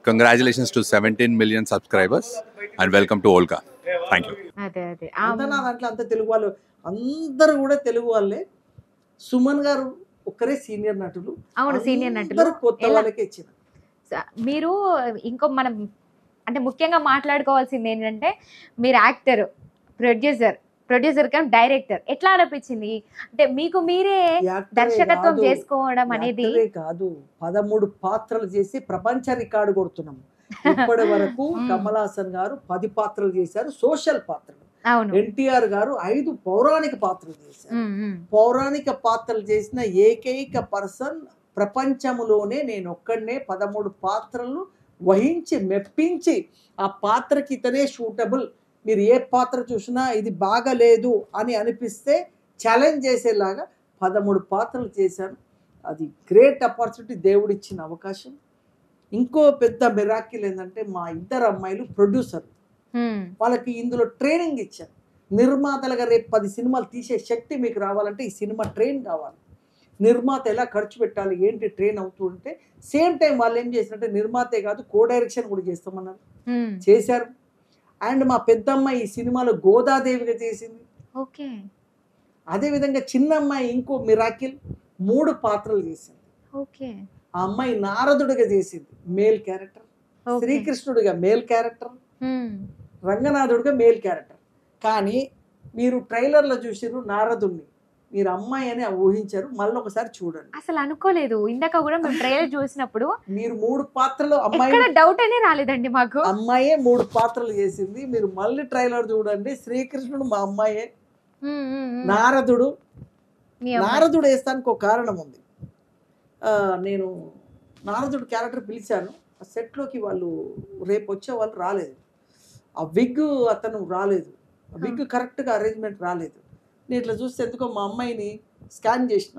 Congratulations to 17 million subscribers and welcome to Olka. Thank you. అదే అదే అంతా నా దాంట్లో అంత తెలుగు వాళ్ళు అందరూ కూడా తెలుగు వాళ్ళే. సుమన్ గారు ఒక్కరే సీనియర్ నటులు. అవును, సీనియర్ నటులు. అందరూ కొత్త వాళ్ళకే ఇచ్చిన. మీరు ఇంకో మనం అంటే ముఖ్యంగా మాట్లాడుకోవాల్సింది ఏంటంటే మీరు యాక్టర్, ప్రొడ్యూసర్ కమ్ డైరెక్టర్. ఎట్లా అనిపించింది అంటే మీకు మీరే దర్శకత్వం చేసుకోవడం అనేది? కాదు, 13 పాత్రలు చేసి ప్రపంచ రికార్డు కొడుతున్నాం. ఇప్పటి వరకు కమల్ హాసన్ గారు 10 పాత్రలు చేశారు, సోషల్ పాత్రలు. ఎన్టీఆర్ గారు 5 పౌరాణిక పాత్రలు చేశారు. పౌరాణిక పాత్రలు చేసిన ఏకైక పర్సన్ ప్రపంచంలోనే నేను ఒక్కడనే 13 పాత్రలు వహించి మెప్పించి ఆ పాత్రకి ఇతనే షూటబుల్, మీరు ఏ పాత్ర చూసినా ఇది బాగలేదు అని అనిపిస్తే ఛాలెంజ్ చేసేలాగా 13 పాత్రలు చేశాను. అది గ్రేట్ ఆపర్చునిటీ, దేవుడిచ్చిన అవకాశం. ఇంకో పెద్ద మిరాకిల్ ఏంటంటే మా ఇద్దరు అమ్మాయిలు ప్రొడ్యూసర్, వాళ్ళకి ఇందులో ట్రైనింగ్ ఇచ్చారు. నిర్మాతలుగా రేపు 10 సినిమాలు తీసే శక్తి మీకు రావాలంటే ఈ సినిమా ట్రైన్ కావాలి. నిర్మాత ఎలా ఖర్చు పెట్టాలి ఏంటి ట్రైన్ అవుతుంటే సేమ్ టైం వాళ్ళు ఏం చేసినట్టే నిర్మాతే కాదు కో డైరెక్షన్ కూడా చేస్తామన్నారు, చేశారు. అండ్ మా పెద్దమ్మాయి ఈ సినిమాలో గోదాదేవిగా చేసింది. ఓకే. అదేవిధంగా చిన్న అమ్మాయి ఇంకో మిరాకిల్ 3 పాత్రలు చేసింది. ఓకే. ఆ అమ్మాయి నారదుడిగా చేసింది, మేల్ క్యారెక్టర్. శ్రీకృష్ణుడిగా మేల్ క్యారెక్టర్, రంగనాథుడిగా మేల్ క్యారెక్టర్. కానీ మీరు ట్రైలర్లో చూసిర్రు నారదుడిని, మీరు అమ్మాయి అని ఊహించారు. మళ్ళీ ఒకసారి చూడండి. అసలు అనుకోలేదు. ఇందాక కూడా మేము ట్రైలర్ చూసినప్పుడు మీరు 3 పాత్రలు అమ్మాయి, డౌట్ అనే రాలేదండి మాకు. అమ్మాయే 3 పాత్రలు చేసింది. మీరు మళ్ళీ ట్రైలర్ చూడండి, శ్రీకృష్ణుడు మా అమ్మాయే, నారదుడు వేస్తానికి ఒక కారణం ఉంది. నేను నారదుడు క్యారెక్టర్ పిలిచాను, ఆ సెట్లోకి వాళ్ళు రేపు వచ్చే వాళ్ళు రాలేదు. ఆ విగ్ అతను రాలేదు, ఆ విగ్ కరెక్ట్గా అరేంజ్మెంట్ రాలేదు. నేను ఇట్లా చూస్తే ఎందుకో మా అమ్మాయిని స్కాన్ చేసిన,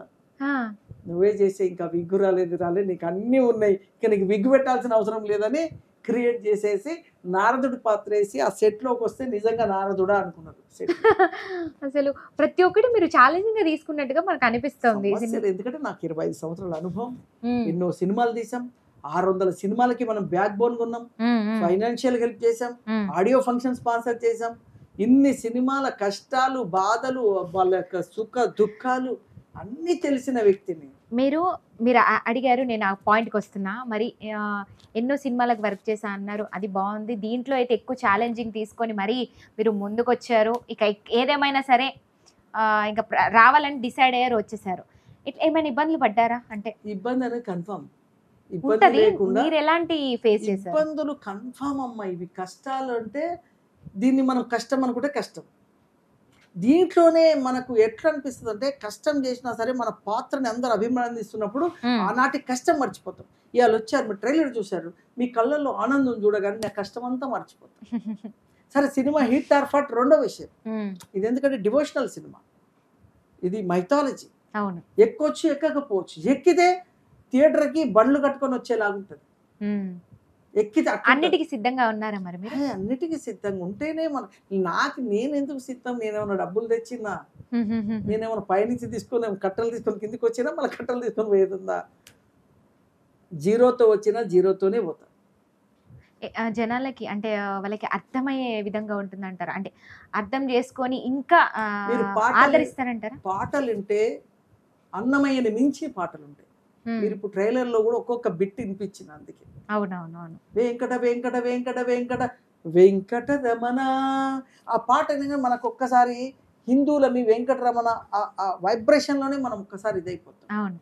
నువ్వే చేసే, ఇంకా విగ్ రాలేదు నీకు అన్నీ ఉన్నాయి, ఇంకా నీకు విగ్ పెట్టాల్సిన అవసరం లేదని క్రియేట్ చేసేసి నారదుడి పాత్ర వేసి ఆ సెట్లోకి వస్తే నిజంగా నారదుడా అనుకున్నారు. అసలు ప్రతి ఒక్కటి మీరు ఛాలెంజింగ్ గా తీసుకున్నట్టుగా మనకు అనిపిస్తుంది. ఎందుకంటే నాకు 25 సంవత్సరాల అనుభవం, ఎన్నో సినిమాలు తీసాం, 600 సినిమాలకి మనం బ్యాక్ బోన్ కొన్నాం, ఫైనాన్షియల్ హెల్ప్ చేసాం, ఆడియో ఫంక్షన్ స్పాన్సర్ చేసాం. ఇన్ని సినిమాల కష్టాలు బాధలు వాళ్ళ యొక్క సుఖ దుఃఖాలు అన్నీ తెలిసిన వ్యక్తిని. మీరు అడిగారు, నేను ఆ పాయింట్కి వస్తున్నా. మరి ఎన్నో సినిమాలకు వర్క్ చేశా అన్నారు, అది బాగుంది. దీంట్లో అయితే ఎక్కువ ఛాలెంజింగ్ తీసుకొని మరీ మీరు ముందుకు వచ్చారు. ఇక ఏదేమైనా సరే ఇంకా రావాలని డిసైడ్ అయ్యారు, వచ్చేసారు. ఇట్లా ఏమైనా ఇబ్బందులు పడ్డారా? అంటే ఇబ్బంది అనేది కన్ఫర్మ్, మీరు ఎలాంటి ఫేస్ చేశారు? ఇబ్బందులు కన్ఫర్మ్ అమ్మా. ఇవి కష్టాలు అంటే దీన్ని మనం కష్టం అనుకుంటే కష్టం. దీంట్లోనే మనకు ఎట్లా అనిపిస్తుంది అంటే కష్టం చేసినా సరే మన పాత్రని అందరూ అభిమానిస్తున్నప్పుడు ఆనాటి కష్టం మర్చిపోతాం. ఇవాళ వచ్చారు, మీరు ట్రైలర్ చూశారు, మీ కళ్ళల్లో ఆనందం చూడగానే నా కష్టం అంతా మర్చిపోతాం. సరే, సినిమా హిట్ ఆర్ ఫట్ రెండో విషయం. ఇది ఎందుకంటే డివోషనల్ సినిమా, ఇది మైథాలజీ. అవును, ఎక్కొచ్చు ఎక్కకపోవచ్చు, ఎక్కితే థియేటర్కి బండ్లు కట్టుకొని వచ్చేలాగుంటుంది. ఎక్కితే అన్నిటికీ సిద్ధంగా ఉన్నారా మరి మీరు? అన్నిటికీ సిద్ధంగా ఉంటేనే నేను ఎందుకు సిద్ధం? నేనేమన్నా డబ్బులు తెచ్చినా, నేనేమన్నా పైనుంచి తీసుకొని కట్టలు తీసుకొని కిందికి వచ్చినా మళ్ళీ కట్టలు తీసుకొని పోయేదిందా? జీరోతో వచ్చినా జీరోతోనే పోతా. జనాలకి అంటే వాళ్ళకి అర్థమయ్యే విధంగా ఉంటుందంటారా? అంటే అర్థం చేసుకొని ఇంకా ఆదరిస్తారంటారా? పాటలు వింటే అన్నమయ్యని మించి పాటలు ఉంటాయి. మీరు ఇప్పుడు ట్రైలర్ లో కూడా ఒక్కొక్క బిట్ వినిపించింది. అందుకే అవునవునవును, వెంకట వెంకట వెంకట వెంకట వెంకట రమణ ఆ పాట మనకు ఒక్కసారి హిందువుల మీ వెంకటరమణ ఆ వైబ్రేషన్ లోనే మనం ఒక్కసారి ఇదైపోతాం. అవును.